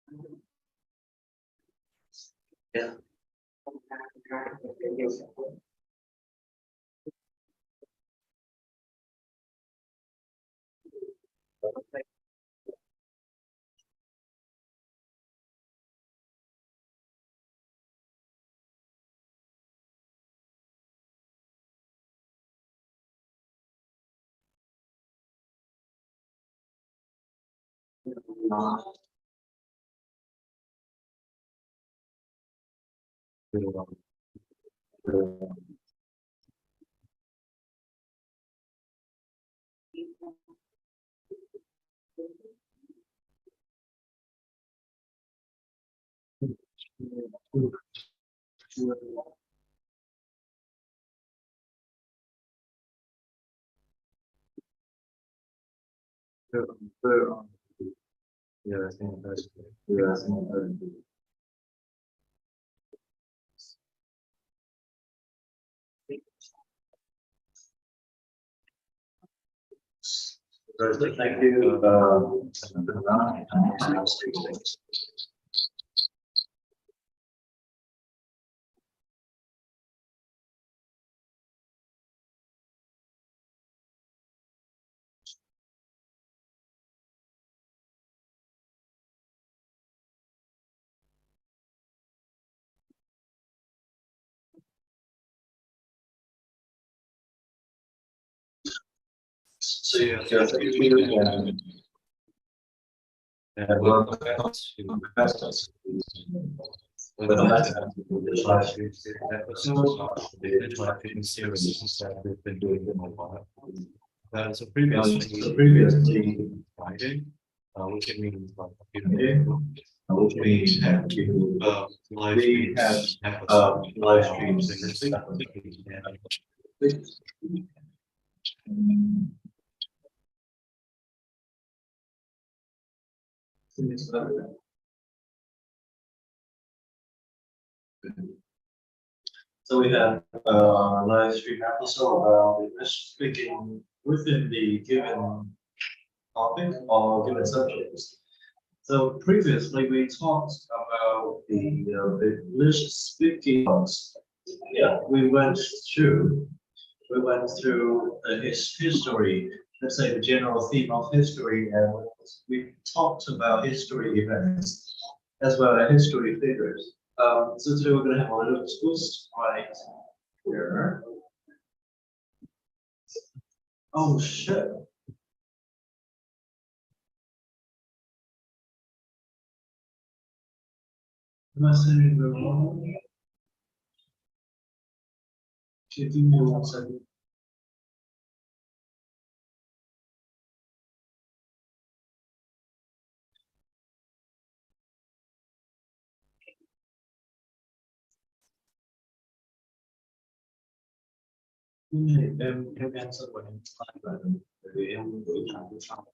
Yeah. Yeah, I think that's good. Yeah, I think that's good. Thank you. So you thank you and welcome to Masters. With the last episode, the digital fitness series that we've been doing in a while. So previously Friday, which means like which means have to live streams. So we have live stream episode speaking within the given topic or given subjects. So previously we talked about the list speaking. Yeah, we went through his history. Let's say the general theme of history, and we talked about history events as well as history figures. So today we're going to have a little twist right here. Oh shit. Am I saying the wrong? Give me 1 second. Em answer của em bởi vì em nghĩ là như sau.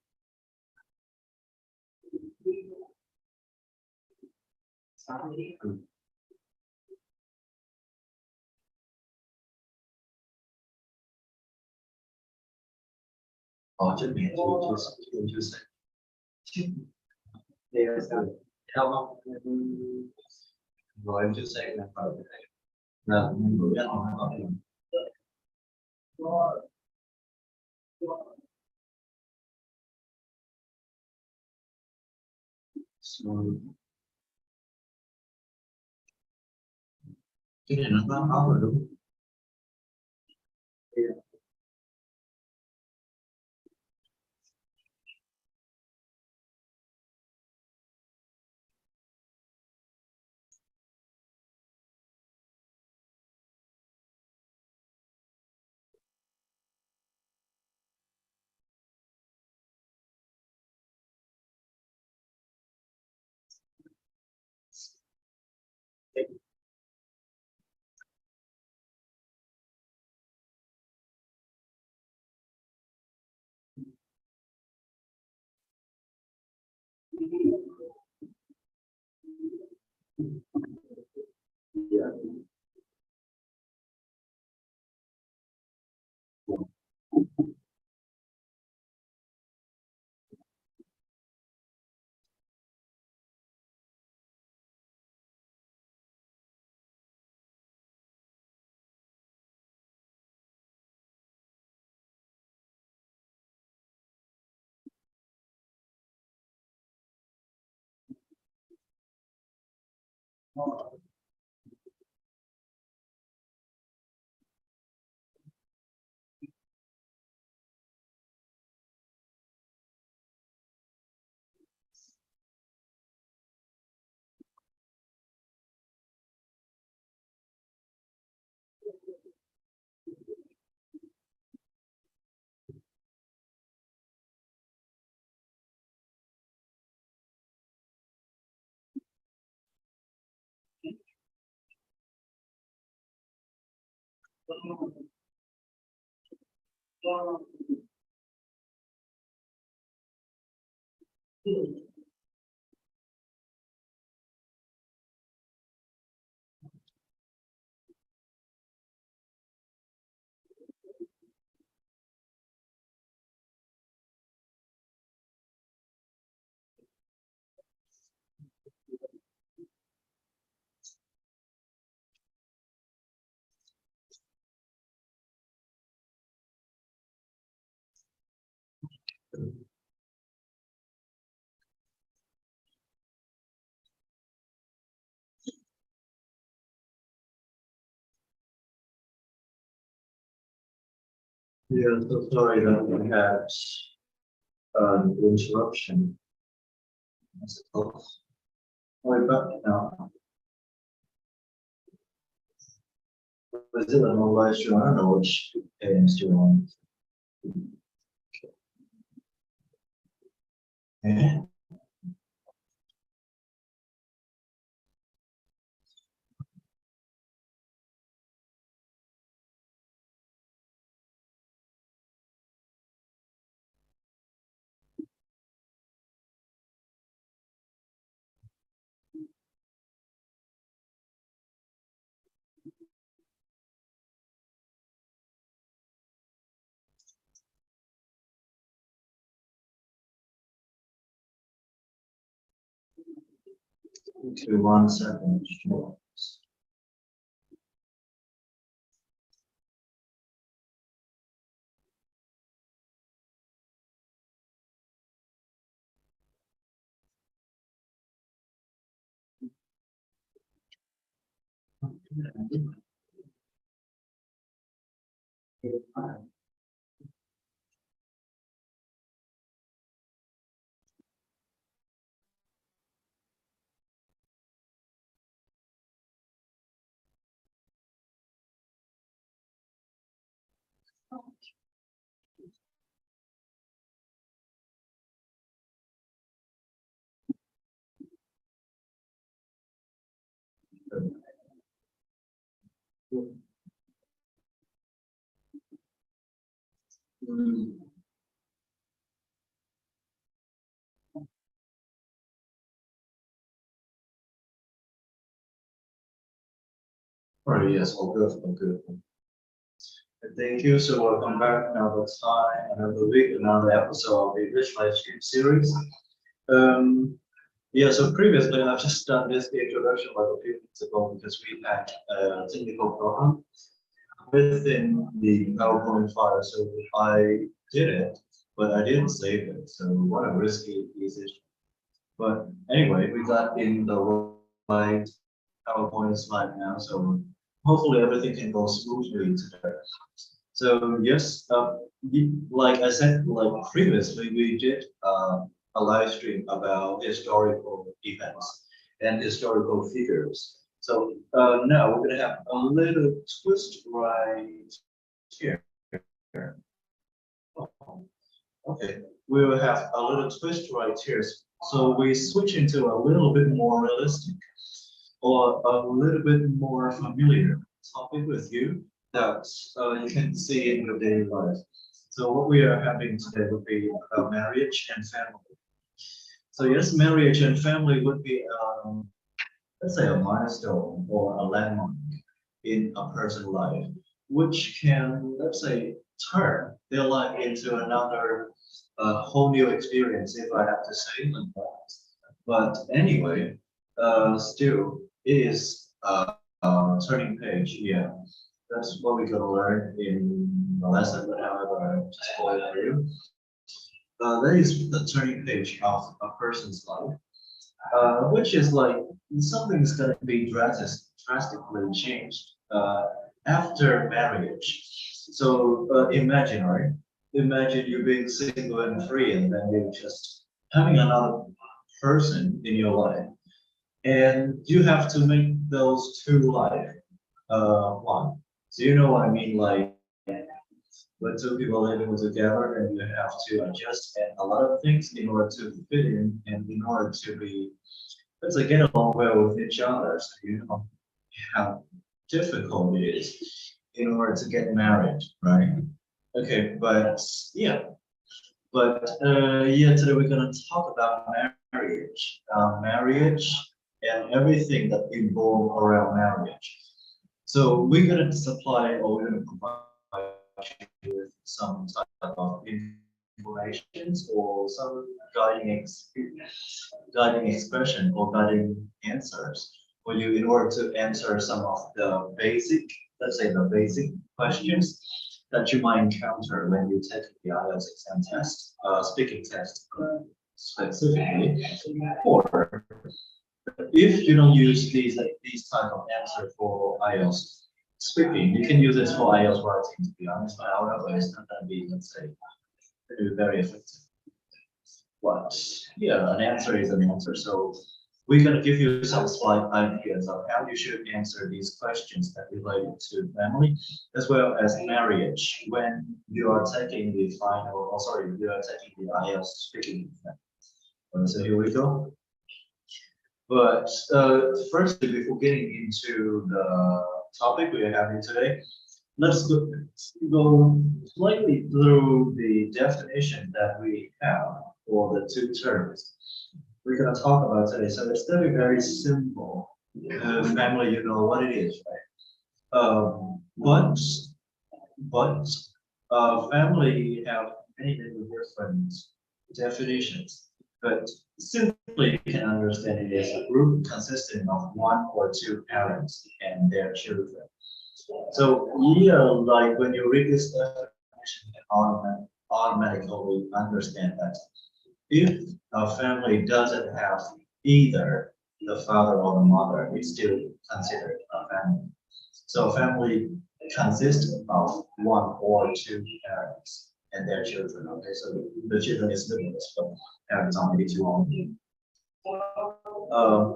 Ở trên biển chưa sẽ theo không rồi em chưa sẽ là người ăn ở cái này nó có áo rồi đúng không? Yeah. Yeah, so sorry that we had an interruption. I suppose. We're back now. Is it an online stream? I don't know which page you're on. Yeah. Okay, 1 second. Sure. Sorry, yes, all good, all good. Thank you. So welcome back. Another time, another week, another episode of the Vietlish live stream series. Um, yeah, so previously I've just done this introduction like a few minutes ago because we had a technical problem within the PowerPoint file. So I did it, but I didn't save it. So what a risky decision. But anyway, we got in the right PowerPoint slide now. So hopefully everything can go smoothly today. So yes, like I said, like previously, we did a live stream about historical events and historical figures. So now we're gonna have a little twist right here. Oh, okay, we will have a little twist right here. So we switch into a little bit more realistic or a little bit more familiar topic with you that you can see in your daily life. So what we are having today would be about marriage and family. So yes, marriage and family would be, let's say, a milestone or a landmark in a person's life, which can, let's say, turn their life into another whole new experience, if I have to say like that. But anyway, still, it is turning page. Yeah, that's what we're gonna learn in the lesson. But however, I just call it for you. That is the turning page of a person's life. which is like something's gonna be drastically changed after marriage. So imagine, right? Imagine you being single and free, and then you just having another person in your life, and you have to make those two life one. So you know what I mean, like when two people living together, and you have to adjust and a lot of things in order to fit in and in order to be let's say get along well with each other. So you know how difficult it is in order to get married, right? Okay, but yeah, yeah, today we're gonna talk about marriage and everything that involve around marriage. So we're gonna supply or we're gonna provide you with some type of informations or some guiding expression or guiding answers for you in order to answer some of the basic, let's say the basic questions that you might encounter when you take the IELTS exam test, speaking test specifically, or if you don't use these type of answer for IELTS speaking, you can use this for IELTS writing. To be honest, but however, it's not going to be, let's say, very effective. But yeah, an answer is an answer. So we're going to give you some slight ideas of how you should answer these questions that relate to family as well as marriage when you are taking the final, or sorry, you are taking the IELTS speaking exam. So here we go. But firstly, before getting into the topic we are having today, let's go slightly through the definition that we have for the two terms we're going to talk about today. So it's going to be very simple. Family, you know what it is, right? But family have many different definitions. But simply, you can understand it as a group consisting of one or two parents and their children. So yeah, like when you read this definition, you can automatically understand that if a family doesn't have either the father or the mother, it's still considered a family. So a family consists of one or two parents and their children. Okay, so the children is limitless, but parents only two only.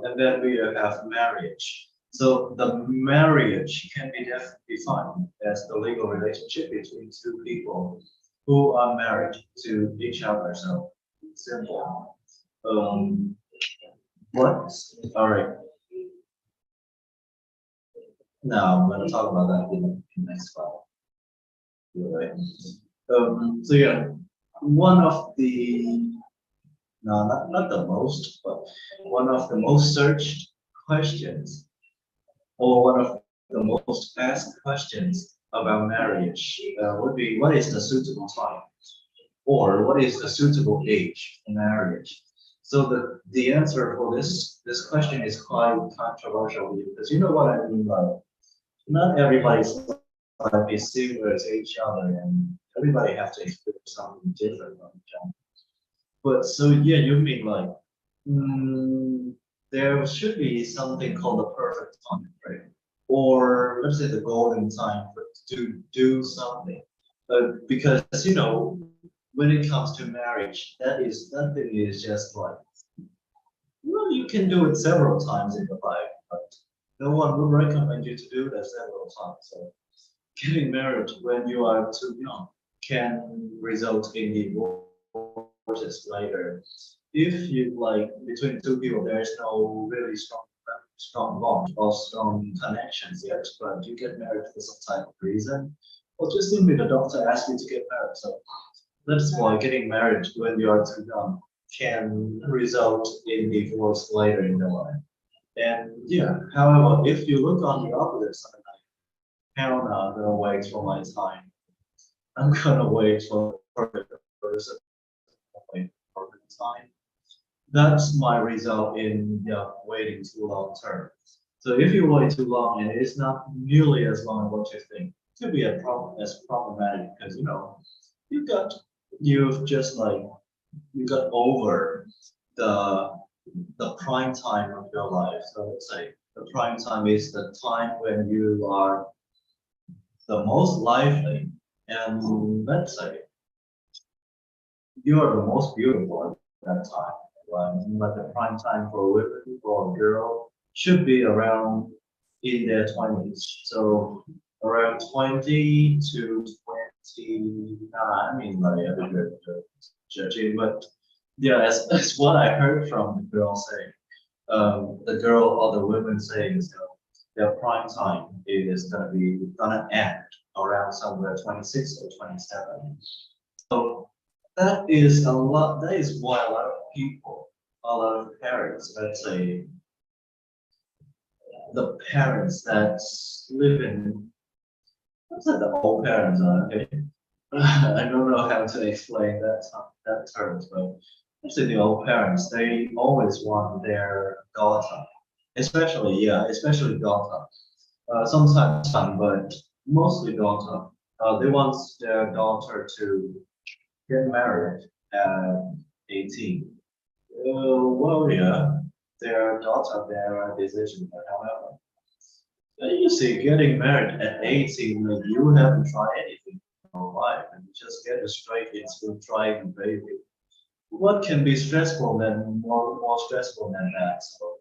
And then we have marriage. So the marriage can be defined as the legal relationship between two people who are married to each other. So simple. What? All right. Now I'm going to talk about that in the next slide. Right. So yeah, one of the no, not the most, but one of the most searched questions, or one of the most asked questions about marriage would be, what is the suitable time? Or what is the suitable age for marriage? So the answer for this question is quite controversial because you know what I mean, like not everybody's life is similar to each other and everybody have to experience something different from each other. But so yeah, you mean like there should be something called the perfect time, right? Or let's say the golden time to do something. Because you know, when it comes to marriage, that thing is just like well, you can do it several times in your life, but no one would recommend you to do that several times. So getting married when you are too young can result in divorces later. If you like between two people, there is no really strong bond or strong connections yet, but you get married for some type of reason, or just simply the doctor asks you to get married. So that's why getting married when you are too young can result in divorce later in the life. And yeah, however, if you look on the opposite side, hell no, I'm gonna wait for my time. I'm gonna wait for the perfect person, wait for the time. That's my result in yeah, waiting too long term. So if you wait too long and it's not nearly as long as what you think, it could be a problem as problematic because you know you got you've just like you got over the the prime time of your life. So let's say the prime time is the time when you are the most lively, and let's say you are the most beautiful at that time. Like the prime time for women, for a girl, should be around in their 20s. So around 20 to 29, I mean, like a bit judging, but yeah, as what I heard from the girl saying, the girl or the women saying is their prime time is gonna end around somewhere 26 or 27. So that is a lot. That is why a lot of people, a lot of parents, let's say the parents that live in, let's say the old parents are okay. I don't know how to explain that terms, but let's say the old parents, they always want their daughter, especially yeah, especially daughter. Sometimes son, but mostly daughter. They want their daughter to get married at 18. Well, yeah, their daughter, their decision, but however, you see, getting married at 18, like, you haven't tried anything in your life, and you just get straight into trying a baby. What can be stressful than more stressful than that? So,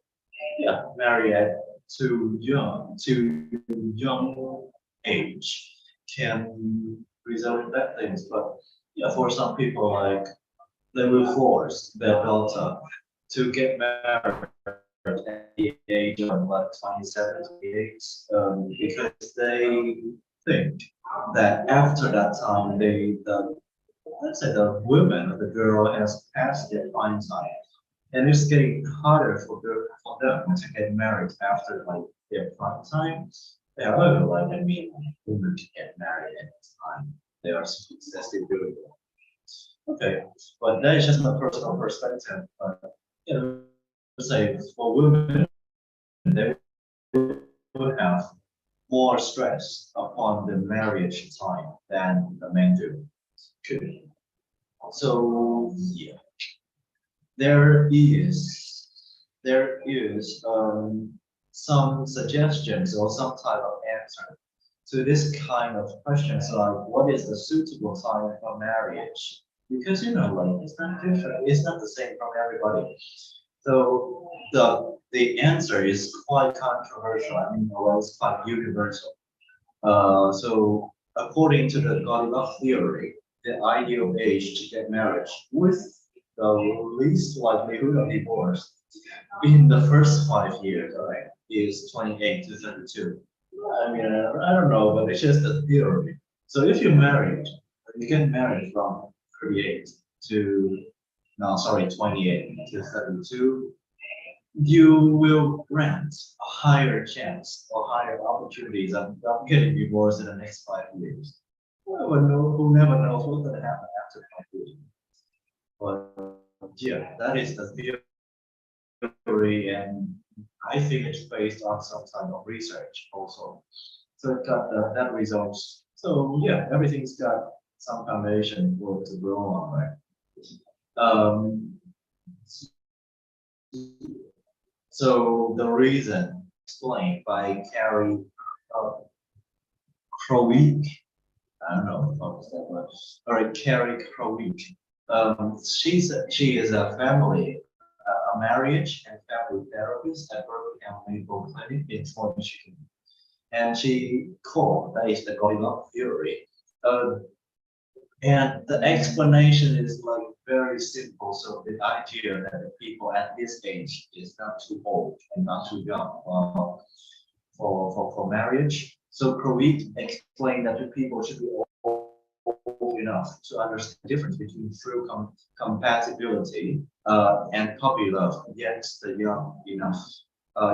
yeah, marry at too young age can result in bad things. But yeah, for some people, like they will force their daughter to get married at the age of like 27, 28, because they think that after that time, let's say the woman or the girl has passed their prime time, and it's getting harder for them to get married after like their prime time. However, like I mean, women can get married at this time. They are still beautiful. Okay, but that is just my personal perspective. But you know, say for women, they would have more stress upon the marriage time than the men do. Could be. So yeah, there is there is some suggestions or some type of answer to this kind of questions like what is the suitable time for marriage? Because like it's not different, it's not the same from everybody. So the answer is quite controversial. I mean, well, it's quite universal. So according to the Goldilocks theory, the ideal age to get marriage with the least likelihood of divorce in the first 5 years, right, is 28 to 32. I mean, I don't know, but it's just a theory. So if you're married, you get married from 38 to, no, sorry, 28 to 32, you will grant a higher chance or higher opportunities of getting divorced in the next 5 years. Who never knows what's going to happen after 5 years. But yeah, that is the theory, and I think it's based on some kind of research also. So it got that results. So yeah, everything's got some foundation for it to grow on, right? Um, so the reason explained by Carrie uh, Croweek, I don't know how to say that, or Carrie Croweek. She is a a marriage and family therapist at Birmingham Medical Clinic in Fort Michigan, and she called that is the Goldilocks theory. Uh, And the explanation is like very simple. So the idea that the people at this age is not too old and not too young for marriage. So Provit explained that the people should be old enough to understand the difference between true compatibility and puppy love, yet the young enough.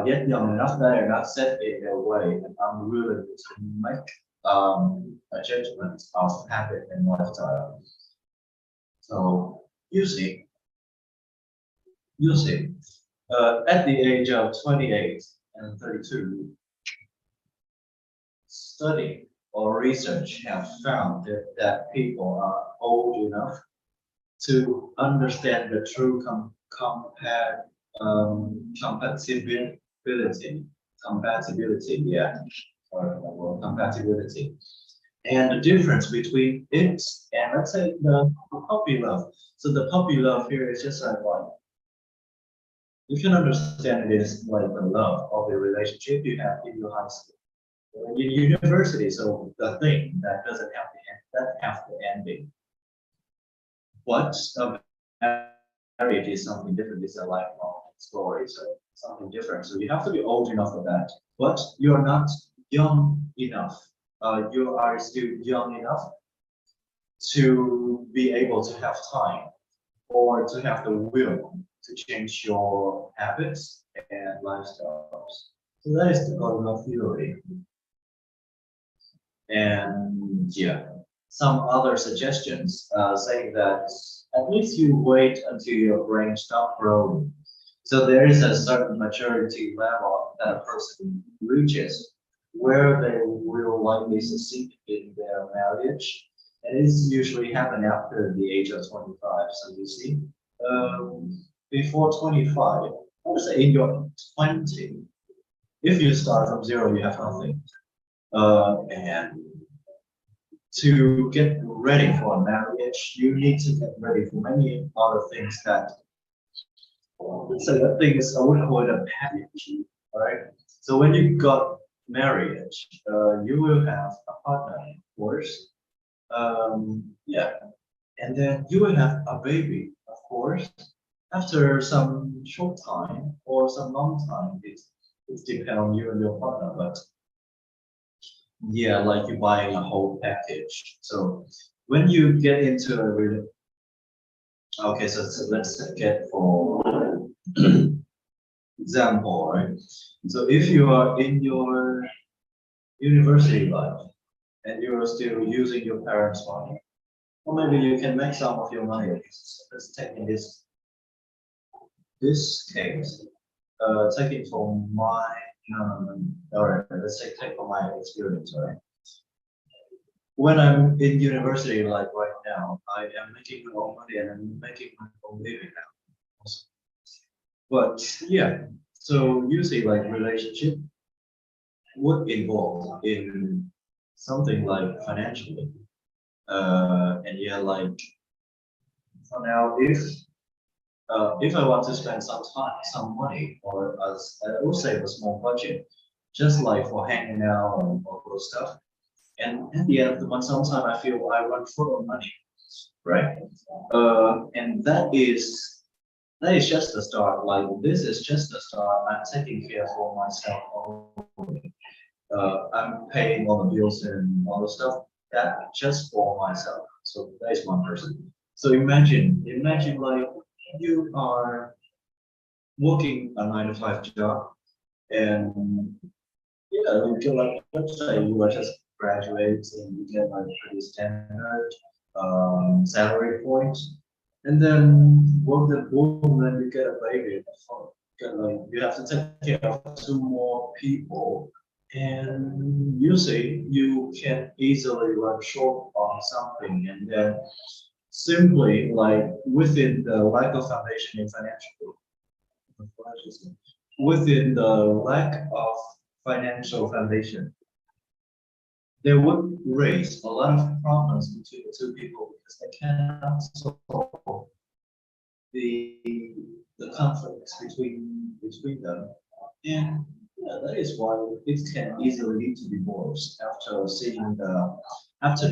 Yet young enough that are not set in their way and unwilling to make a judgment of habit and lifestyle. So you see, at the age of 28 and 32, study or research have found that people are old enough to understand the true compatibility, compatibility, yeah, or compatibility, and the difference between it and let's say the puppy love. So the puppy love here is just like you can understand it is like the love of the relationship you have in your high school, in university. So the thing that doesn't have the end, that have the ending. But marriage is something different. It's a lifelong story, so something different. So you have to be old enough for that, but you're not young enough. You are still young enough to be able to have time or to have the will to change your habits and lifestyles. So that is the golden theory. And yeah, some other suggestions saying that at least you wait until your brain stops growing. So there is a certain maturity level that a person reaches where they will likely succeed in their marriage. And it's usually happen after the age of 25. So you see, before 25, I would say in your 20, if you start from zero, you have nothing. And to get ready for a marriage, you need to get ready for many other things that, let's say that thing is, I would call it a package, right? So when you got married, you will have a partner, of course. Yeah, and then you will have a baby, of course. After some short time or some long time, it depends on you and your partner, but yeah, like you're buying a whole package. So when you get into a really, okay, so let's get for example, right? So if you are in your university life and you are still using your parents' money, or maybe you can make some of your money. Let's take in this case, taking from my, all right, let's take from my experience, all right? When I'm in university, like right now, I am making my own money and I'm making my own living now. But yeah, so usually like relationship would involve in something like financially. And yeah, like for now, if I want to spend some time, some money, or as I would save a small budget, just like for hanging out and all those stuff. And at the end of the month, sometimes I feel I run short of money, right? And that is just the start. Like this is just the start. I'm taking care for myself only. I'm paying all the bills and all the stuff that just for myself. So that is one person. So imagine like you are working a 9 to 5 job, and yeah, you get like let's say you are just graduate and you get like pretty standard salary points, and then work the boom, then you get a baby. Like you have to take care of two more people, and you see you can easily run short on something, and then simply like within the lack of foundation in financial within the lack of financial foundation, they would raise a lot of problems between the two people because they cannot solve the the conflicts between them. And yeah, that is why it can easily lead to divorce after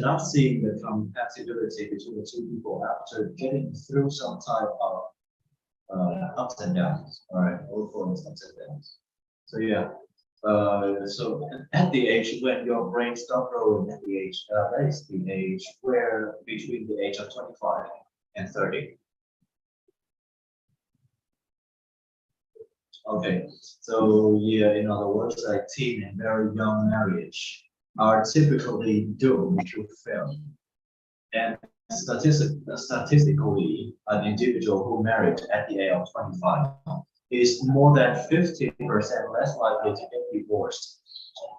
not seeing the compatibility between the two people after getting through some type of ups and downs. All right, all forms ups and downs. So yeah. So at the age when your brain stop growing at the age, that is the age where between the age of 25 and 30. Okay, so yeah, in other words, like teen and very young marriage are typically doomed to fail. And statistically, an individual who married at the age of 25 is more than 50% less likely to get divorced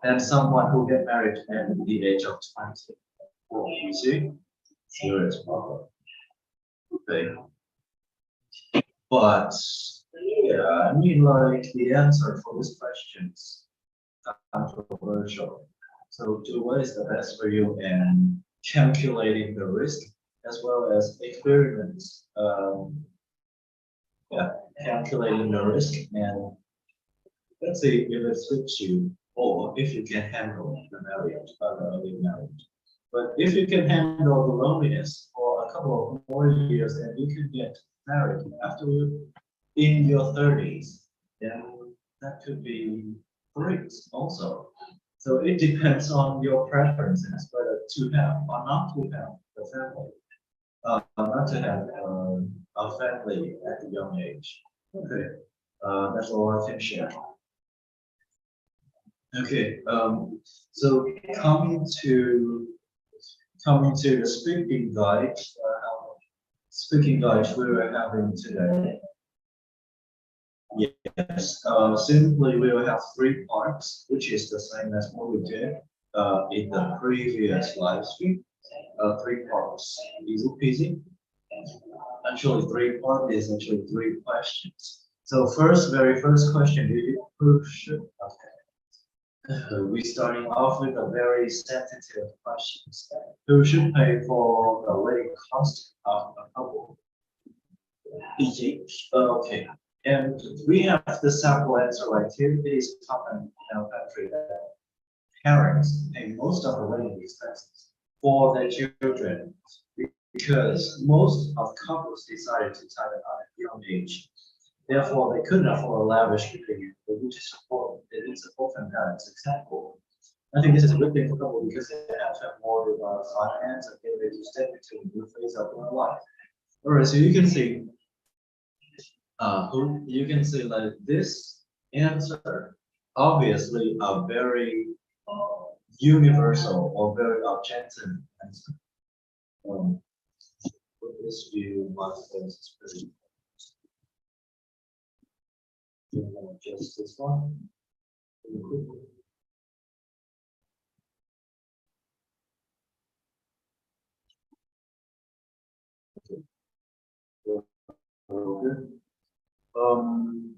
than someone who get married at the age of 20. Oh, you see? Serious problem. Okay. But Yeah, I mean, like the answer for this question is controversial. So, do what is the best for you and calculating the risk as well as experiments. Yeah, calculating the risk and let's see if it suits you or if you can handle the marriage, the early marriage. But if you can handle the loneliness for a couple of more years and you can get married after you in your 30s, then that could be great also. So it depends on your preferences whether to have or not to have a family, not to have a family at a young age. Okay, that's all I can share. Okay, so coming to coming to the speaking guide we were having today. Yes, simply we will have three parts, which is the same as what we did in the previous live stream. Three parts, easy peasy. Actually, three parts is actually three questions. So very first question, who should, we starting off with a very sensitive questions. Who should pay for the wedding cost of a couple? EG. Okay. And we have the sample answer right here. It is common in our country that parents pay most of the wedding expenses for their children because most of couples decided to tie the knot at a young age. Therefore, they couldn't afford a lavish wedding, which is support. It is support from parents, example. I think this is a good thing for couple because they have to have more finance and be able to step into a new phase of their life. All right, so you can see who you can see like this answer obviously a very universal or very objective answer. With this view, my face is pretty. You know, just this one. Okay. Um,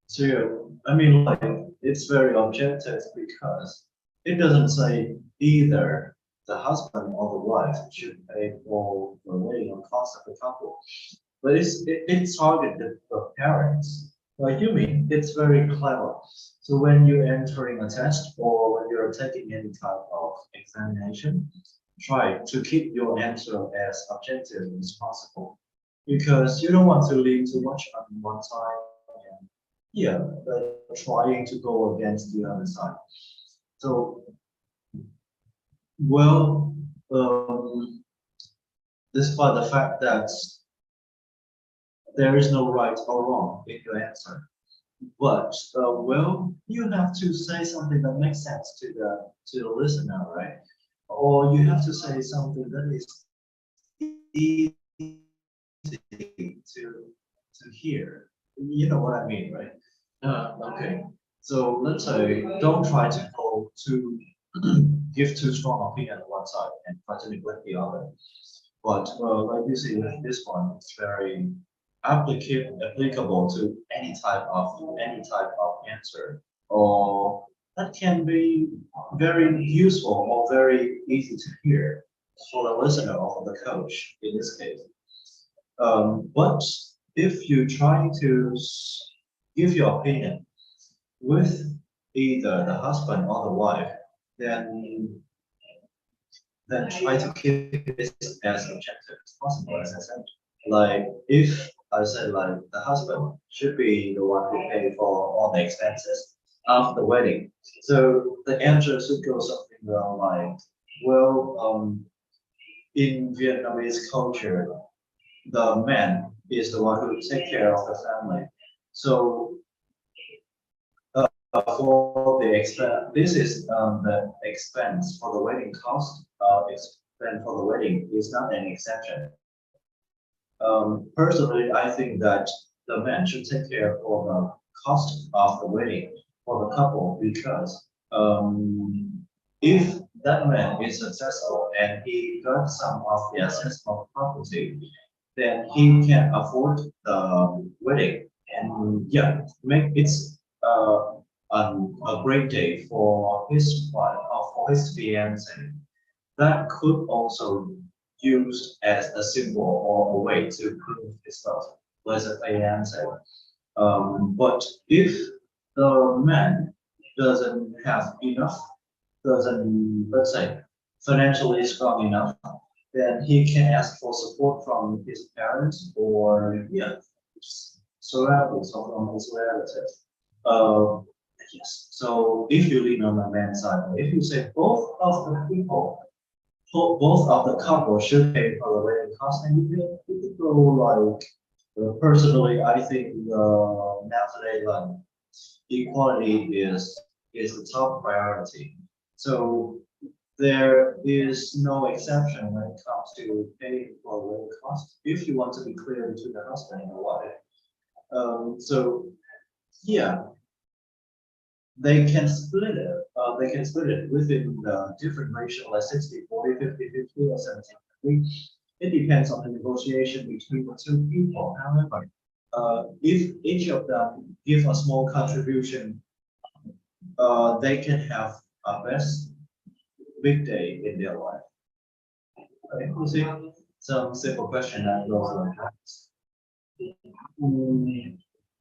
so yeah, I mean, like it's very objective because it doesn't say either the husband or the wife should pay for the wedding or cost of the couple, but it's targeted for parents. Like you mean, it's very clever. So when you're entering a test or when you're taking any type of examination, try to keep your answer as objective as possible because you don't want to lean too much on one side and yeah, trying to go against the other side. So, well, despite the fact that there is no right or wrong in your answer, but well, you have to say something that makes sense to the listener, right? Or you have to say something that is easy to hear. You know what I mean, right? Okay. So let's say don't try to go to give too strong opinion on one side and try to neglect the other. But like you see with this one, it's very applicable to any type of answer, or that can be very useful or very easy to hear for the listener or for the coach in this case. But if you try to give your opinion with either the husband or the wife, then try to keep it as objective as possible, as I said. Like if I said like the husband should be the one who pay for all the expenses of the wedding. So the answer should go something around like, well, in Vietnamese culture, the man is the one who take care of the family. So for the expense, this is the expense for the wedding cost. Expense for the wedding is not an exception. Personally, I think that the man should take care for the cost of the wedding for the couple because if that man is successful and he got some of the assets of property, then he can afford the wedding And yeah, make it's a great day for his wife or for his fiance. That could also used as a symbol or a way to prove his love was a fiance. But if the man doesn't have enough, doesn't, let's say, financially strong enough, then he can ask for support from his parents or, yeah, surroundings or from his relatives. Uh, yes. So if you lean on the man's side, if you say both of the people, both of the couple should pay for the wedding cost, and you could go like, personally, I think nowadays like equality is the top priority. So there is no exception when it comes to paying for wedding cost if you want to be clear to the husband and the wife. So yeah, they can split it. They can split it within the different ratio, like 60, 40, 50, 50, or 70. It depends on the negotiation between the two people. However, if each of them give a small contribution, they can have a best big day in their life. Right? You see, some simple question that goes like that.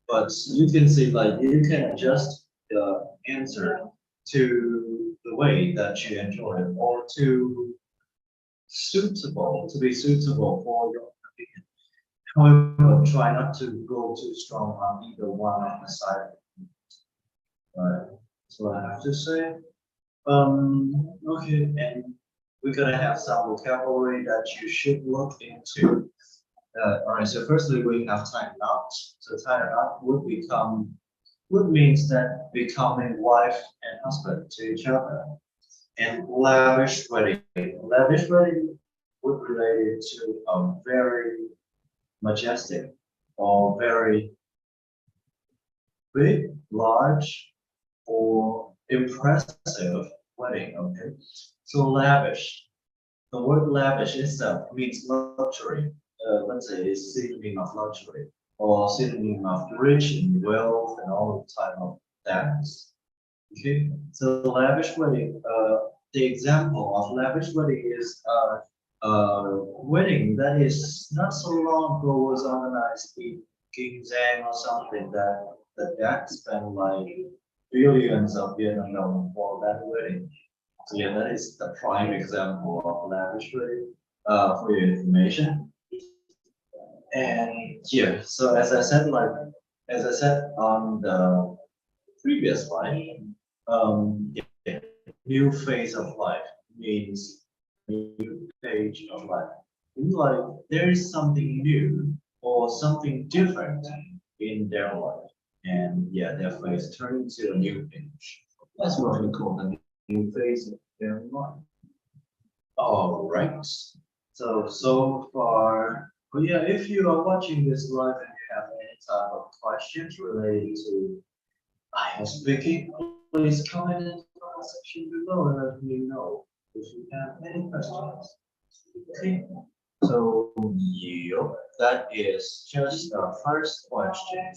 But you can see, like, you can adjust the answer to the way that you enjoy it, or to be suitable for your opinion. However, try not to go too strong on either one of the side. Right. So I have to say. Okay, and we're gonna have some vocabulary that you should look into. All right, so firstly, we have tie knot. So tie knot would means that becoming wife and husband to each other. And lavish wedding. Lavish wedding would relate it to a very majestic or very big, large, or impressive wedding. Okay, so lavish. The word lavish itself means luxury. Let's say it's synonym of luxury or synonym of rich in wealth and all type of things. Okay, so lavish wedding. The example of lavish wedding is wedding that is not so long ago was organized in Ginseng or something that spent like billions of Vietnam for that wedding. So yeah, that is the prime example of lavish wedding for your information. And yeah, so as I said on the previous slide, yeah, new phase of life means new page of life. It's like there is something new or something different in their life, and yeah, their face turns to a new page. That's what we call the new phase of their life. All right. So far, but yeah, if you are watching this live and you have any type of questions related to I am speaking, please comment in the comment section below and let me know if you have any questions. Okay. So yeah, that is just the first question.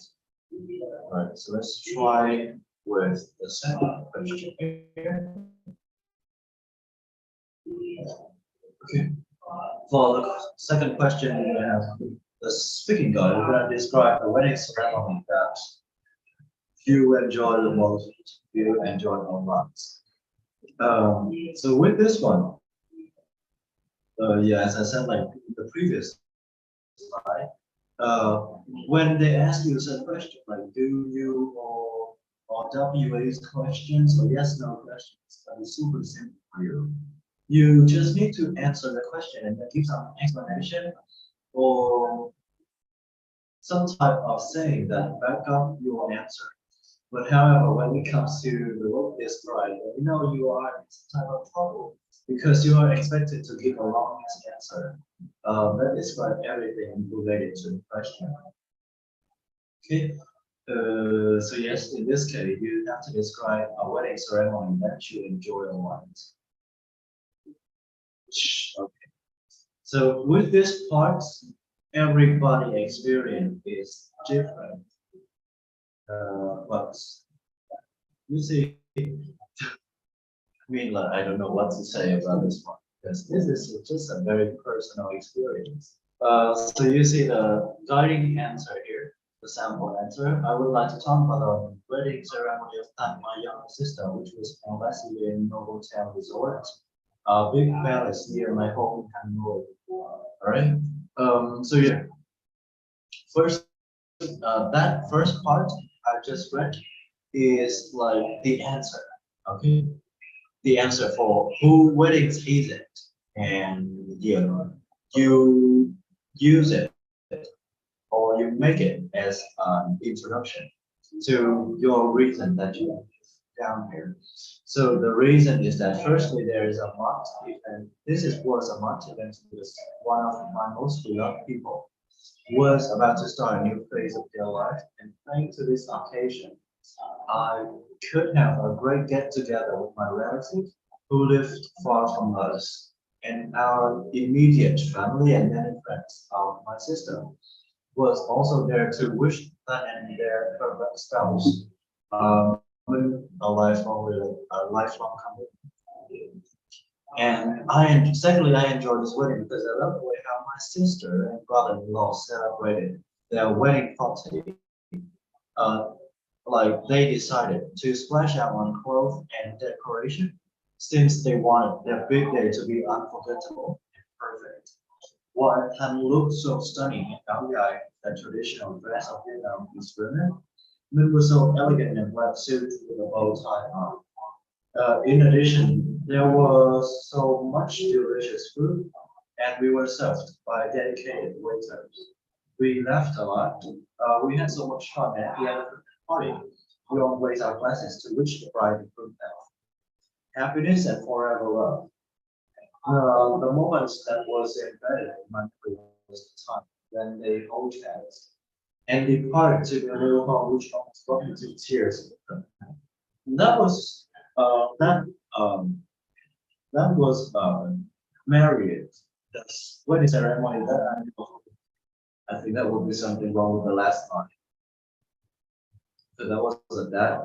All right, so let's try with the second question here. Okay. For the second question, we have the speaking guide. We're going to describe the wedding ceremony that you enjoy the most, you enjoy online. So with this one, yeah, as I said, like the previous slide, uh, when they ask you a question, like do you or WA's questions or yes no questions, that is super simple for you. You just need to answer the question and then give some explanation or some type of saying that back up your answer. But however, when it comes to the work described, you know you are in some type of trouble because you are expected to give a long answer that describe everything related to the question. Okay. So yes, in this case, you have to describe a wedding ceremony that you enjoy a lot. Okay. So with this part, everybody experience is different. But you see, I mean, like, I don't know what to say about this one because this is just a very personal experience. So you see the guiding answer here, the sample answer. I would like to talk about the wedding ceremony of my younger sister, which was conducted in Novotel Resort, big palace near my home in Hanoi. All right. So yeah, first, that first part I just read is like the answer. Okay, the answer for who weddings is it, and you use it or you make it as an introduction to your reason that you have down here. So the reason is that firstly there is a month event. Was a month event because one of my most beloved people was about to start a new phase of their life, and thanks to this occasion, I could have a great get together with my relatives who lived far from us and our immediate family and many friends of my sister was also there to wish them and their perfect spouse a lifelong commitment. And secondly, I enjoyed this wedding because I love the way how my sister and brother-in-law celebrated their wedding party. Uh, like they decided to splash out on clothes and decoration since they wanted their big day to be unforgettable and perfect. What can look so stunning in Áo Dài, the traditional dress of Vietnamese women, Min was so elegant in black suit with a bow tie on. In addition, there was so much delicious food, and we were served by dedicated waiters. We laughed a lot. We had so much fun, and at the end of the party, we all raised our glasses to wish the bride and groom health, happiness, and forever love. The moments that was embedded in my memory was the time when they hold hands and departed to their new home, which almost brought me to tears. That was that that was married. That's wedding ceremony that I know. I think that would be something wrong with the last one. So that was that.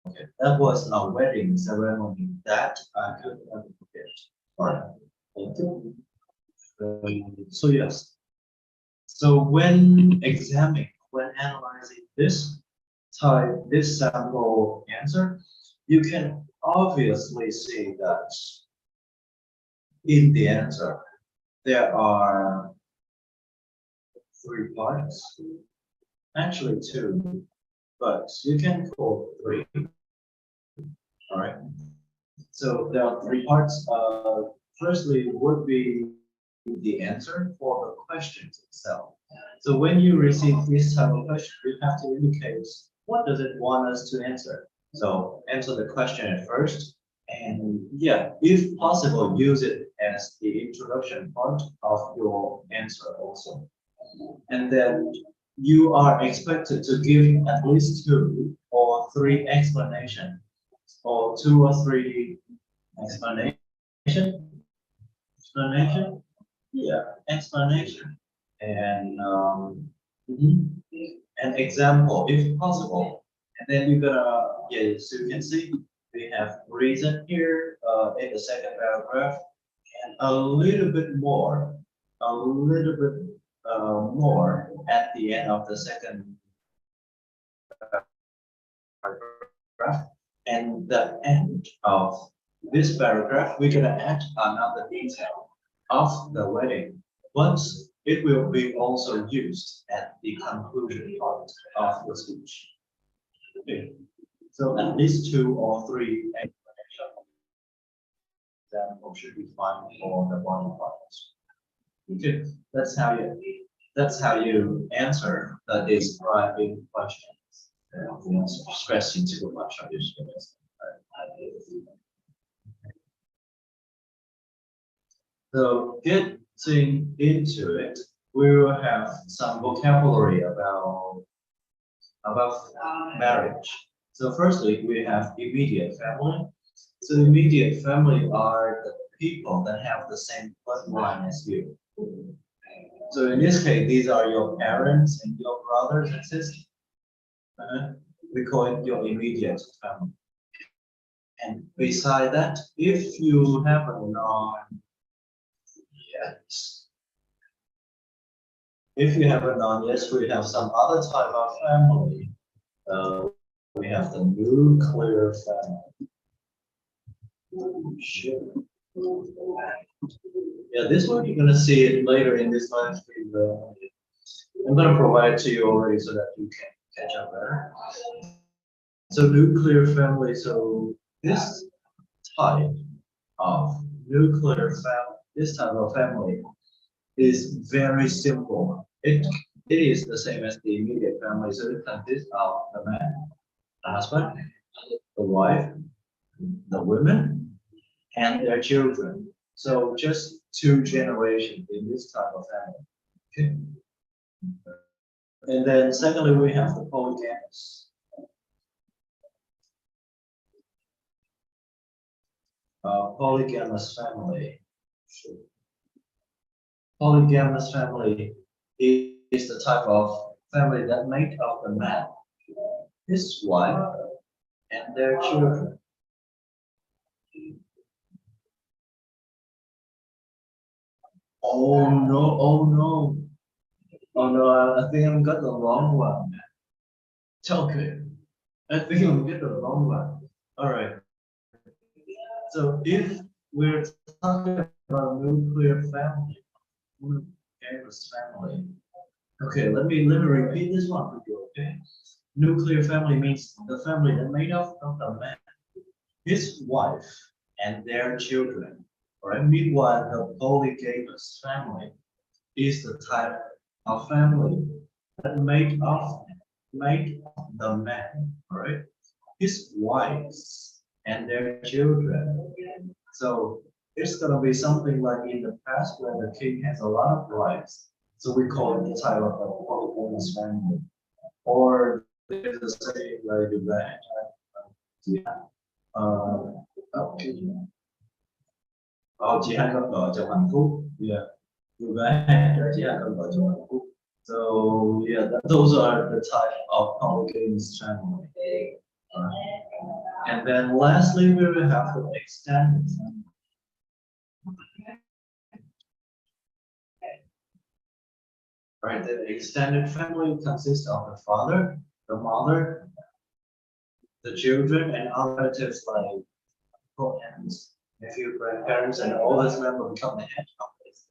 Okay, that was a wedding ceremony that I could never forget. All right, thank you. So yes, so when analyzing this sample answer, you can obviously see that in the answer there are three parts, actually two, but you can call three. All right. So there are three parts. Firstly, would be the answer for the questions itself. So when you receive this type of question, you have to indicate what does it want us to answer. So answer the question at first, and yeah, if possible, use it as the introduction part of your answer also. And then you are expected to give at least two or three explanations or two or three explanation, explanation, yeah, explanation, and an example if possible. And then you're gonna, yeah, so you can see we have reason here in the second paragraph, and a little bit more at the end of the second paragraph. And the end of this paragraph, we're gonna add another detail of the wedding, but it will be also used at the conclusion part of the speech. Okay. So at least two or three explanations should be fine for the body parts. Okay, that's how you answer the describing questions. Stressing too much on your students. So getting into it, we will have some vocabulary about marriage. So firstly, we have immediate family. So immediate family are the people that have the same bloodline as you. So in this case, these are your parents and your brothers and sisters. We call it your immediate family. And beside that, if you have a non-yes, if you have a non-yes, we have some other type of family. We have the nuclear family. Sure. Yeah, this one you're gonna see it later in this live stream. I'm gonna provide it to you already so that you can catch up better. So nuclear family. So this type of nuclear family, this type of family is very simple. It is the same as the immediate family. So it consists of the man, the husband, the wife, the women, and their children. So just two generations in this type of family. Okay. And then secondly, we have the polygamous. Polygamous family. Polygamous family is the type of family that make of the man, his wife, and their children. Oh no, oh no. Oh no, I think I'm got the wrong one. Okay. I think I'm get the wrong one. All right. So if we're talking about nuclear family, nucleus family. Okay, let me repeat this one for you. Okay. Nuclear family means the family that made up of the man, his wife, and their children. All right. Meanwhile, the polygamous family is the type of family that made of the man, all right, his wives and their children. So it's gonna be something like in the past where the king has a lot of wives. So we call it the type of a polygamous family. Or there's a saying like that. Yeah. Okay. Chỉ hai con vợ chồng hạnh phúc. Yeah. Người gái chỉ hai con vợ chồng hạnh phúc. So yeah, those are the type of polygamous family. And then lastly, we will have the extended family. Right, the extended family consists of the father, the mother, the children, and other relatives like aunts, nephew, grandparents, and all these members become the head of this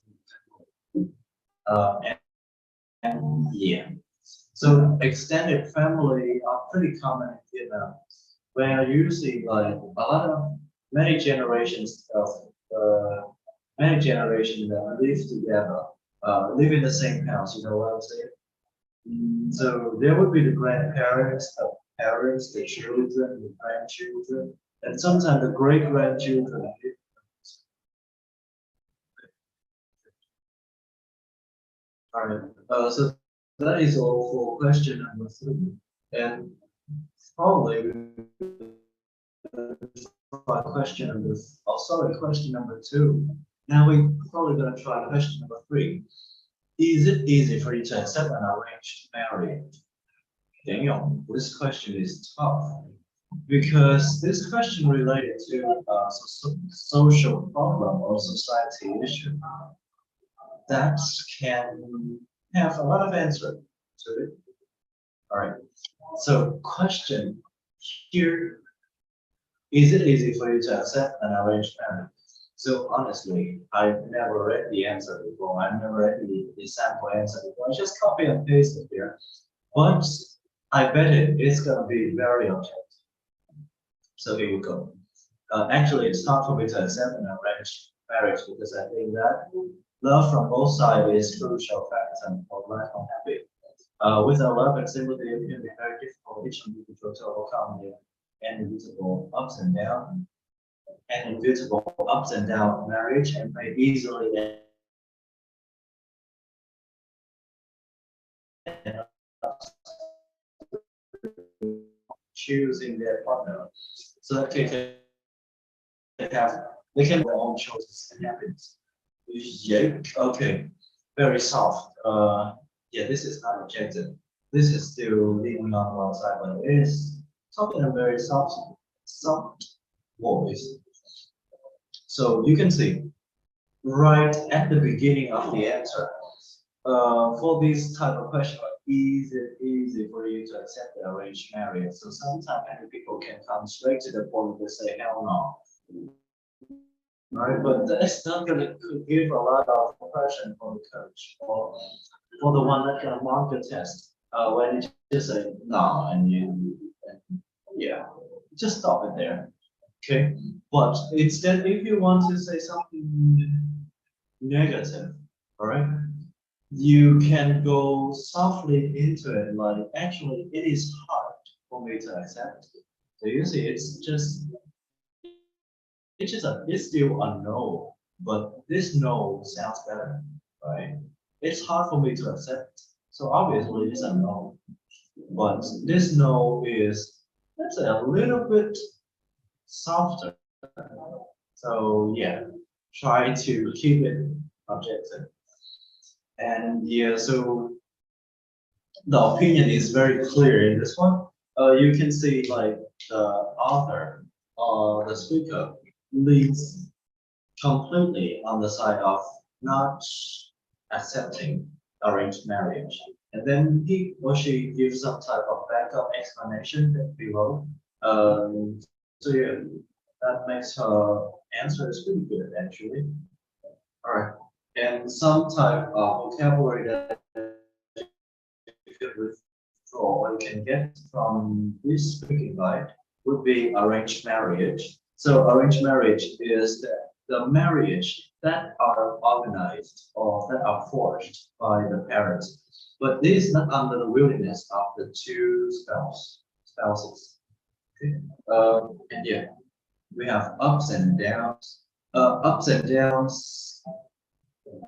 family. And yeah, so extended family are pretty common in Vietnam, where you see like a lot of many generations of many generations that live together, live in the same house. You know what I'm saying? So there would be the grandparents, the parents, the children, the grandchildren, and sometimes the great grandchildren. All right. So that is all for question number 3, and probably question number. Oh, sorry, question number 2. Now we're probably going to try question number 3. Is it easy for you to accept an arranged marriage? Daniel, this question is tough because this question related to social problem or society issue that can have a lot of answer to it. All right. So question here, is it easy for you to accept an arranged marriage? So honestly, I've never read the answer before. I've never read the sample answer before. I just copy and paste it here. But I bet it's gonna be very objective. So here we go. Actually, it's hard for me to accept an arranged marriage because I think that love from both sides is crucial factor for life unhappy. Without love and sympathy, it can be very difficult for each individual to overcome the inevitable ups and downs marriage and may easily end up choosing their partner. So that they can have their own choices and happiness. Yeah, okay, very soft. Yeah, this is not objective. This is still leaning on one side, but it is talking a very soft voice. So you can see right at the beginning of the answer. For this type of question, like, is it easy for you to accept the arranged marriage? So sometimes many people can come straight to the point and say, hell no. Right? But that's not going to give a lot of pressure for the coach or for the one that can mark the test. When you just say no and yeah, just stop it there. Okay. But instead, if you want to say something negative, all right, you can go softly into it. Like, actually, it is hard for me to accept. So you see, it's still a no, but this no sounds better, right? It's hard for me to accept. So obviously, it's a no. But this no is, let's say, a little bit softer. So yeah, try to keep it objective. And yeah, so the opinion is very clear in this one. You can see like the author or the speaker leans completely on the side of not accepting arranged marriage. And then he or she gives some type of backup explanation below. So yeah, that makes her answers pretty good actually. All right. And some type of vocabulary that you can withdraw or you can get from this speaking guide would be arranged marriage. So arranged marriage is the marriage that are organized or that are forged by the parents. But this is not under the willingness of the two spouses. Okay. And yeah, we have ups and downs. Ups and downs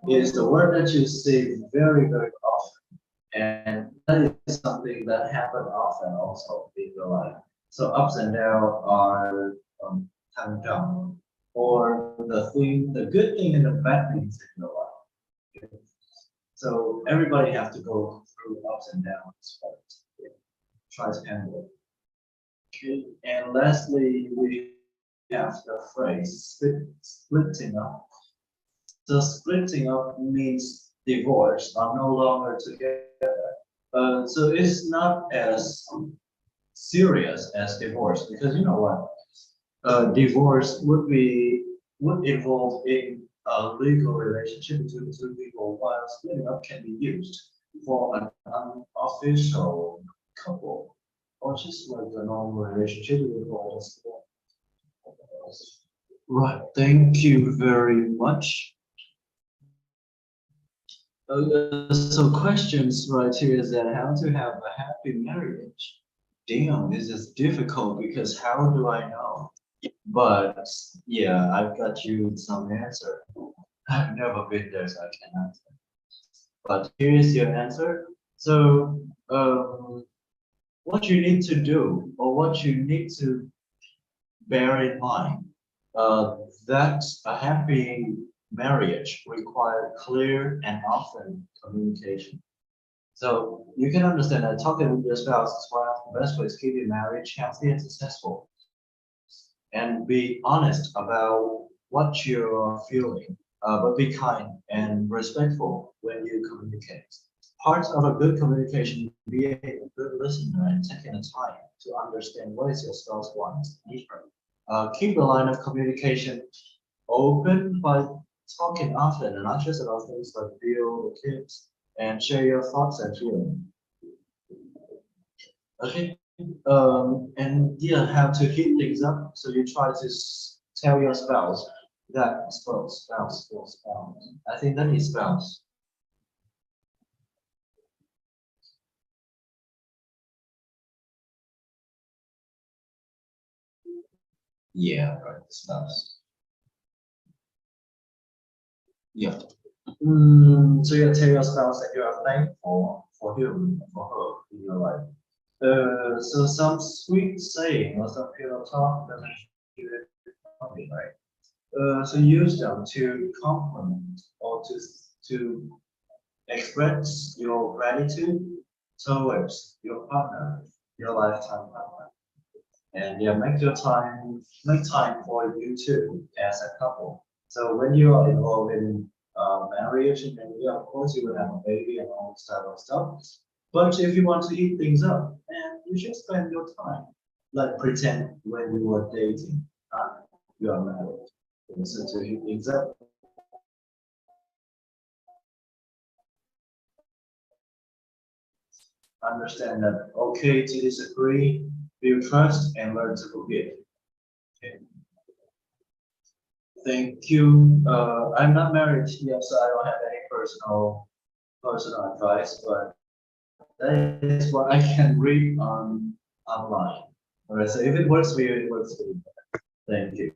is the word that you see very, very often. And that is something that happens often also in your life. So ups and downs are down, or the good thing and the bad things in your life. Okay? So everybody has to go through ups and downs, but yeah, try to handle it. Okay. And lastly, we have the phrase splitting up. So splitting up means divorce are no longer together. So it's not as serious as divorce because you know what? Divorce would involve in a legal relationship between two people, while splitting up can be used for an unofficial couple or just like a normal relationship with just right. Thank you very much. So questions right here is that how to have a happy marriage. Damn, this is difficult because how do I know? But yeah, I've got you some answer. I've never been there, so I cannot. But here is your answer. So what you need to do or what you need to bear in mind uh, that a happy marriage requires clear and often communication. So you can understand that talking with your spouse is one of the best ways to keep your marriage healthy and successful. And be honest about what you're feeling, but be kind and respectful when you communicate. Part of a good communication, be a good listener and taking the time to understand what is your spouse wants and needs. Keep the line of communication open by talking often and not just about things like bill, the kids, and share your thoughts and feelings. Okay. And yeah, how to heat things up. So you try to tell your spouse that spouse. I think that is spouse. Yeah, right, spouse. Yeah. So you tell your spouse that you are thankful for him, for her in your life. So some sweet saying or some pillow talk that you funny, right? So use them to compliment or to express your gratitude towards your partner, your lifetime partner. And yeah, make time for you two as a couple. So when you are involved in marriage, and then yeah, of course you will have a baby and all this type of stuff. But if you want to eat things up, and you should spend your time, like pretend when you were dating, you are married. So to eat things up. Understand that okay to disagree, build trust, and learn to forgive. Okay. Thank you. I'm not married yet, so I don't have any personal advice, but that is what I can read on online. Alright, so if it works for you, it works for you. Thank you.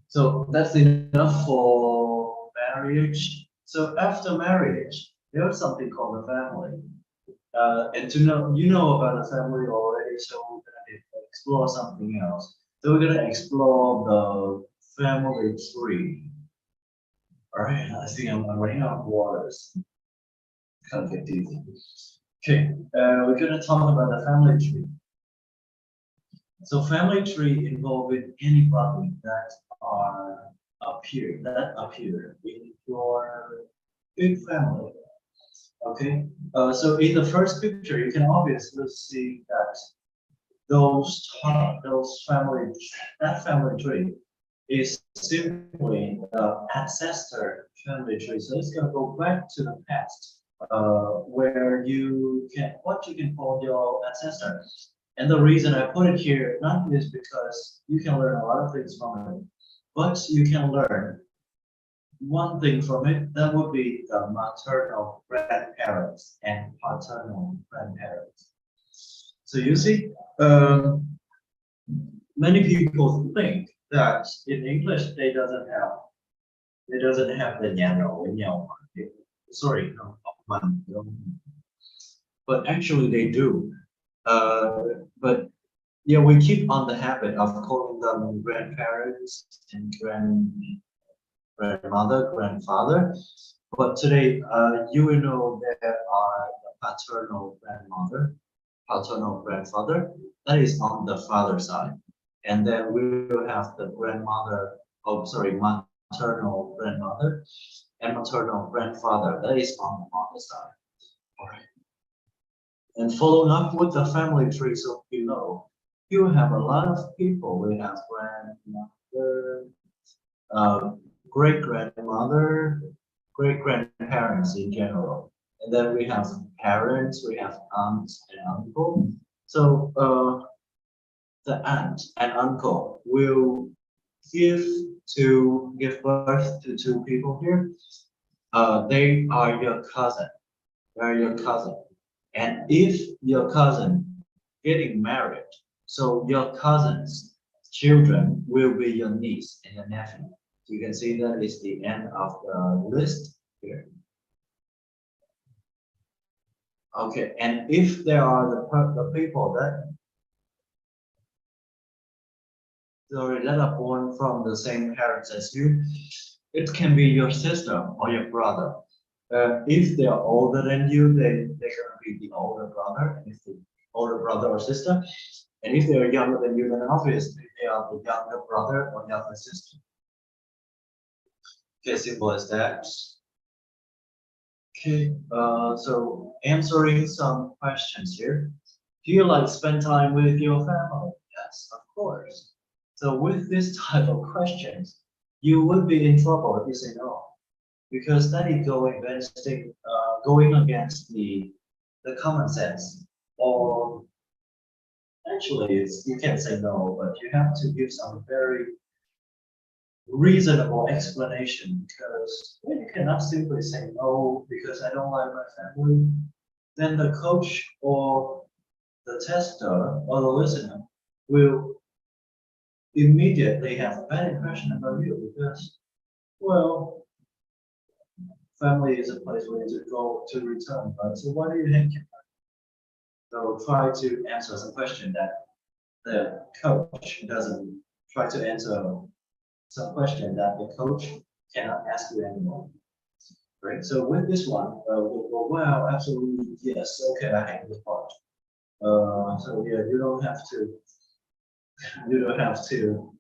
So that's enough for marriage. So after marriage, there's something called a family. And to know, you know about the family already, so we're gonna explore something else. So we're gonna explore the family tree. All right, I think I'm running out of words. Can't get deep. Okay, we're gonna talk about the family tree. So family tree involving anybody that appear in your big family. Okay, so in the first picture, you can obviously see that that family tree is simply the ancestor family tree. So it's gonna go back to the past, where what you can call your ancestor. And the reason I put it here not is because you can learn a lot of things from it, but you can learn one thing from it, that would be the maternal grandparents and paternal grandparents. So you see, many people think that in English they doesn't have the nyano. Sorry, no, but actually they do. But yeah, we keep on the habit of calling them grandparents and grandmother, grandfather. But today, you will know there are the paternal grandfather, that is on the father side. And then we will have the maternal grandmother and maternal grandfather, that is on the mother side. All right. And following up with the family tree so below, you have a lot of people. We have grandmother, great grandmother, great grandparents in general. And then we have parents, we have aunts and uncle. So the aunt and uncle will give birth to two people here. They are your cousin. They are your cousin. And if your cousin getting married, so your cousin's children will be your niece and your nephew. You can see that is the end of the list here. Okay, and if there are the people that are born from the same parents as you, it can be your sister or your brother. If they are older than you, then they're gonna be the older brother, and if the older brother or sister. And if they are younger than you, then obviously they are the younger brother or younger sister. Okay, simple as that. Okay, so answering some questions here. Do you like spend time with your family? Yes, of course. So with this type of questions, you would be in trouble if you say no, because that is going against the common sense. Or actually, you can't say no, but you have to give some very reasonable explanation, because well, you cannot simply say no because I don't like my family. Then the coach or the tester or the listener will immediately have a bad impression about you because, well, family is a place where you go to return, right? So why do you hate your family? So try to answer some question that the coach doesn't try to answer some question that the coach cannot ask you anymore. right? So with this one, we'll go, wow, absolutely, yes, okay, I hate this part. So yeah, you don't have to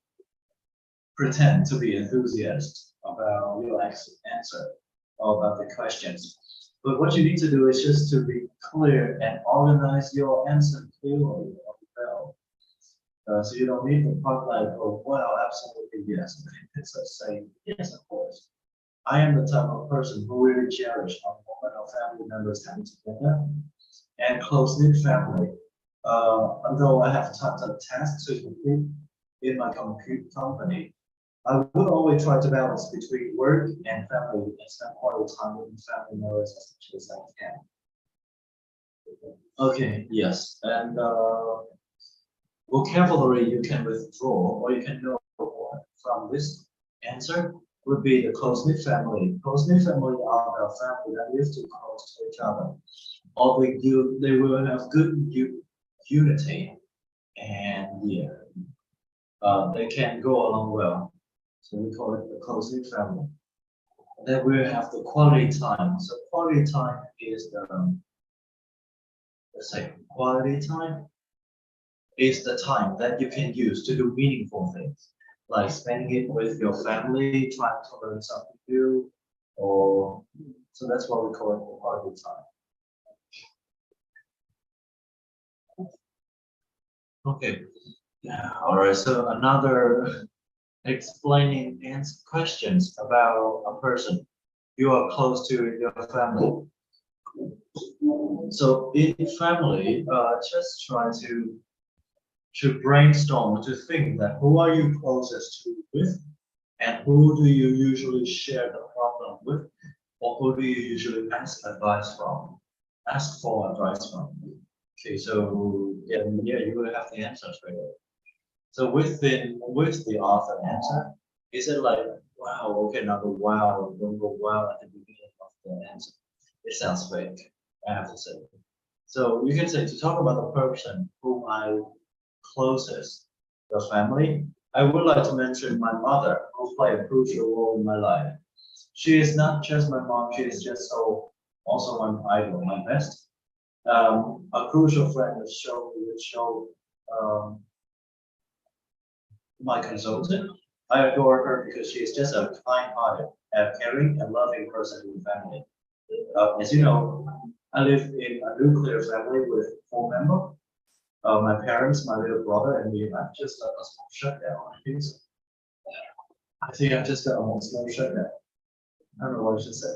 pretend to be enthusiastic about your answer or about the questions. But what you need to do is just to be clear and organize your answer clearly. Well. So you don't need to part like, oh, well, absolutely yes. It's a say, yes, of course. I am the type of person who really cherish a moment of family members coming together and close-knit family. Although I have tons of tasks to complete in my company, I would always try to balance between work and family and spend quality time with family members as much as I can. Okay, yes, and vocabulary you can withdraw or you can know from this answer would be the close-knit family. Close-knit family are a family that live too close to each other. Or they will have good unity and yeah, they can go along well. So we call it the close-knit family. Then we have the quality time. So quality time is the, let's say, quality time is the time that you can use to do meaningful things, like spending it with your family, trying to learn something new, or so that's what we call it the quality time. Okay. Yeah. All right. So another explaining answer questions about a person you are close to in your family. So in family, just try to brainstorm to think that who are you closest to with, and who do you usually share the problem with, or who do you usually ask advice from? Ask for advice from. Okay, so yeah, you will have the answers right away. So with the author answer, is it like wow, okay, number wow, number wow at the beginning of the answer? It sounds fake, I have to say. So you can say to talk about the person whom I closest, the family. I would like to mention my mother, who played a crucial role in my life. She is not just my mom; she is just also my idol, my best. A crucial friend would show my consultant. I adore her because she is just a kind-hearted, caring, and loving person in the family. As you know, I live in a nuclear family with 4 members. My parents, my little brother, and me. I just got a small shutdown. I think I just got a small shutdown. I don't know what I should say.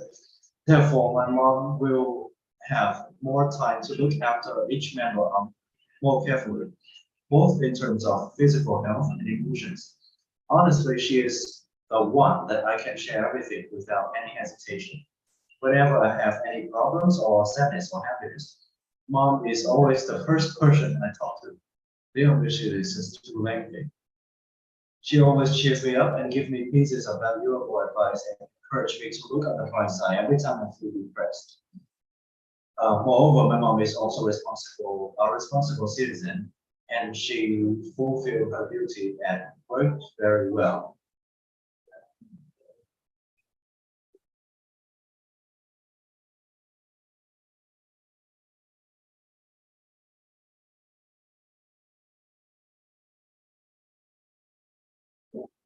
Therefore, my mom will have more time to look after each member more carefully, both in terms of physical health and emotions. Honestly, she is the one that I can share everything without any hesitation. Whenever I have any problems or sadness or happiness, mom is always the first person I talk to. The obviously is just too lengthy. She always cheers me up and gives me pieces of valuable advice and encourage me to look on the bright side every time I feel depressed. Moreover, my mom is also a responsible citizen, and she fulfilled her duty at work very well.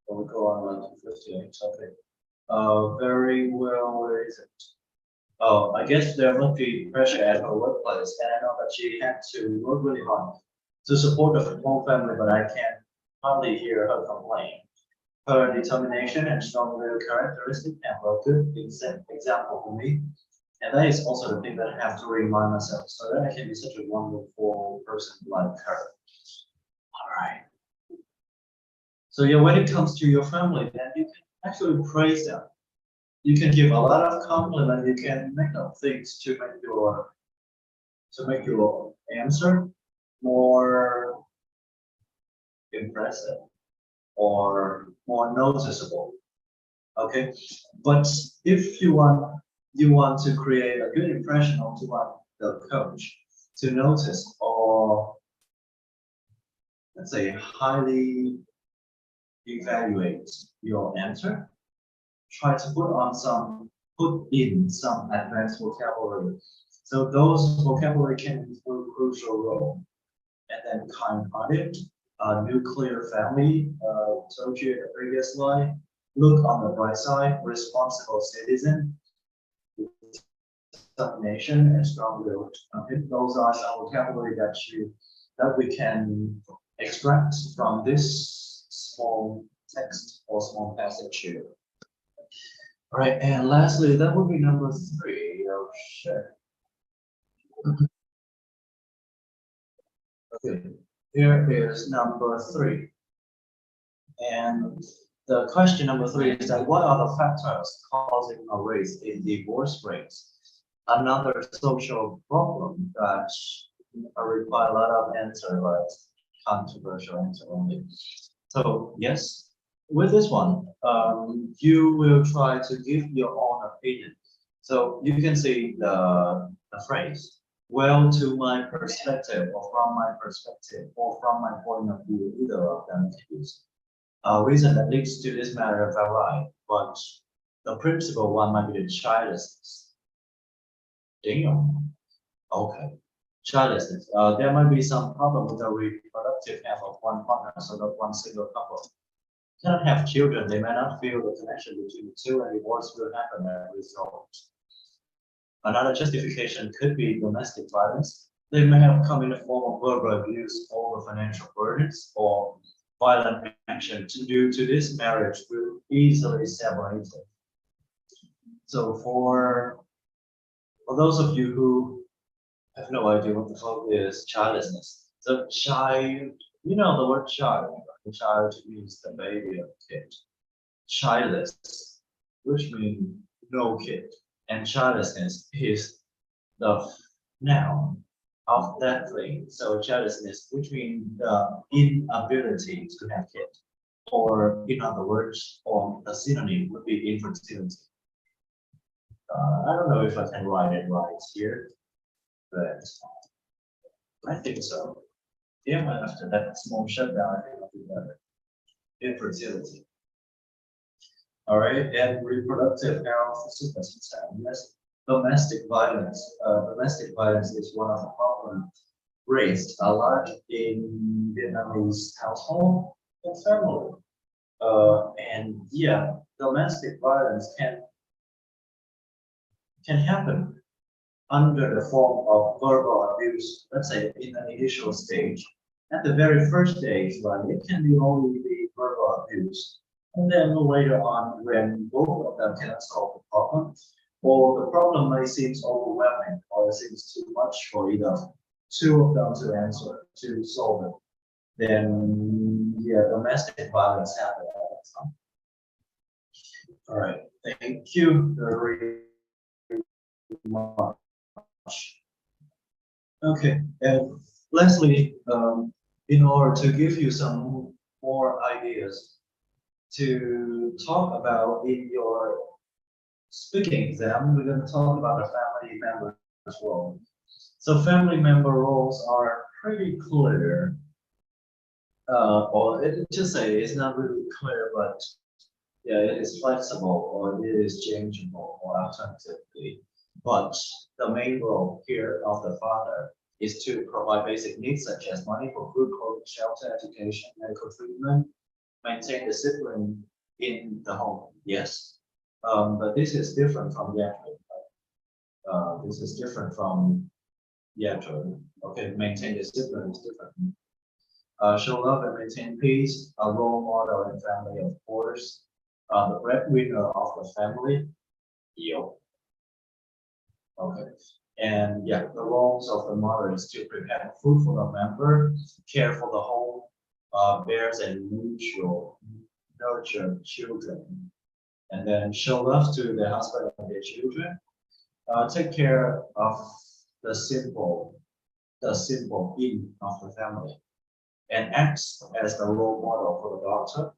We go on like 58, okay. Very well, where is it? Oh, I guess there must be pressure at her workplace, and I know that she had to work really hard to support the whole family, but I can hardly hear her complain. Her determination and strong will characteristic and were a good example for me. And that is also the thing that I have to remind myself so that I can be such a wonderful person like her. All right. So yeah, when it comes to your family, then you can actually praise them. You can give a lot of compliment. You can make up things to make your answer more impressive or more noticeable. Okay, but if you want to create a good impression onto what the coach to notice or let's say highly evaluate your answer, try to put on some put in some advanced vocabulary. So those vocabulary can play a crucial role. And then kind-hearted, nuclear family, told you in the previous slide. Look on the bright side, responsible citizen, determination, and strong-willed. Those are some vocabulary that we can extract from this small text or small passage here. All right, and lastly, that would be number 3. Oh shit. Okay, here is number 3. And the question number 3 is that what are the factors causing a raise in divorce rates? Another social problem that require a lot of answer, but controversial answer only. So yes, with this one, you will try to give your own opinion. So you can see the phrase, well, to my perspective, or from my perspective, or from my point of view, either of them can use. Reason that leads to this matter vary, but the principal one might be the childlessness. Damn. Okay. Childlessness. There might be some problem with the reproductive health of one partner, so that one single couple cannot have children. They may not feel the connection between the two, and divorce will happen as a result. Another justification could be domestic violence. They may have come in the form of verbal abuse over financial burdens or violent action due to this marriage will easily separate. So for those of you who have no idea what the fuck is childlessness, so child, you know the word child, the child means the baby or kid. Childless, which means no kid, and childlessness is the noun of that thing. So childlessness, which means the inability to have kids, or in other words, or the synonym would be infertility. I don't know if I can write it right here, but I think so. Yeah, after that small shutdown, I think I'll do better. Infertility. All right, and reproductive health, yes. Domestic violence. Domestic violence is one of the problems raised a lot in Vietnamese household and family. And yeah, domestic violence can happen under the form of verbal abuse, let's say in the initial stage. At the very first stage, right, it can be only the verbal abuse. And then later on, when both of them cannot solve the problem, or the problem may seem overwhelming, or it seems too much for either two of them to answer, to solve it, then yeah, domestic violence happens at that time. All right, thank you very much. Okay, and lastly, in order to give you some more ideas to talk about in your speaking exam, we're going to talk about the family member role. So family member roles are pretty clear, or it just say it's not really clear, but yeah, it is flexible or it is changeable or alternatively. But the main role here of the father is to provide basic needs such as money for food, clothing, shelter, education, medical treatment, maintain discipline in the home. Yes, but this is different from Vietlish. This is different from Vietlish. Okay, maintain discipline is different. Show love and maintain peace. A role model in family, of course. The breadwinner of the family. Yo. Okay. And yeah, the roles of the mother is to prepare food for the member, care for the home, bears and nurture children, and then show love to their husband and their children. Take care of the simple in of the family, and acts as the role model for the daughter.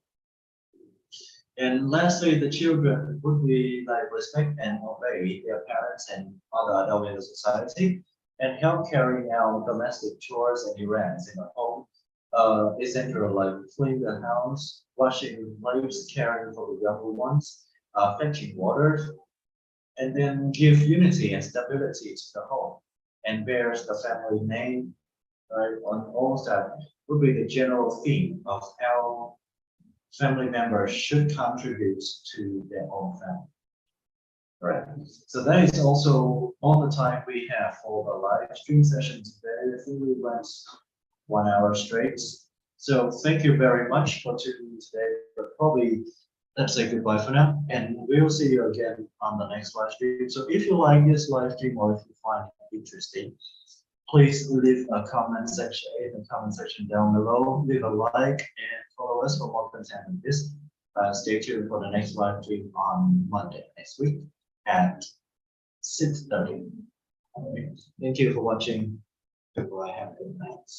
And lastly, the children would be like respect and obey their parents and other adults in the society, and help carrying out domestic chores and errands in the home. Essentially like cleaning the house, washing plates, caring for the younger ones, fetching water, and then give unity and stability to the home, and bears the family name, right? On all that would be the general theme of how family members should contribute to their own family. Right. So that is also all the time we have for the live stream session today. I think we went 1 hour straight. So thank you very much for tuning in today. But probably let's say goodbye for now, and we will see you again on the next live stream. So if you like this live stream or if you find it interesting, please leave a comment section in the comment section down below. Leave a like and follow us for more content on this. Stay tuned for the next live stream on Monday next week at 6:30. Thank you for watching. Goodbye. Have a good night.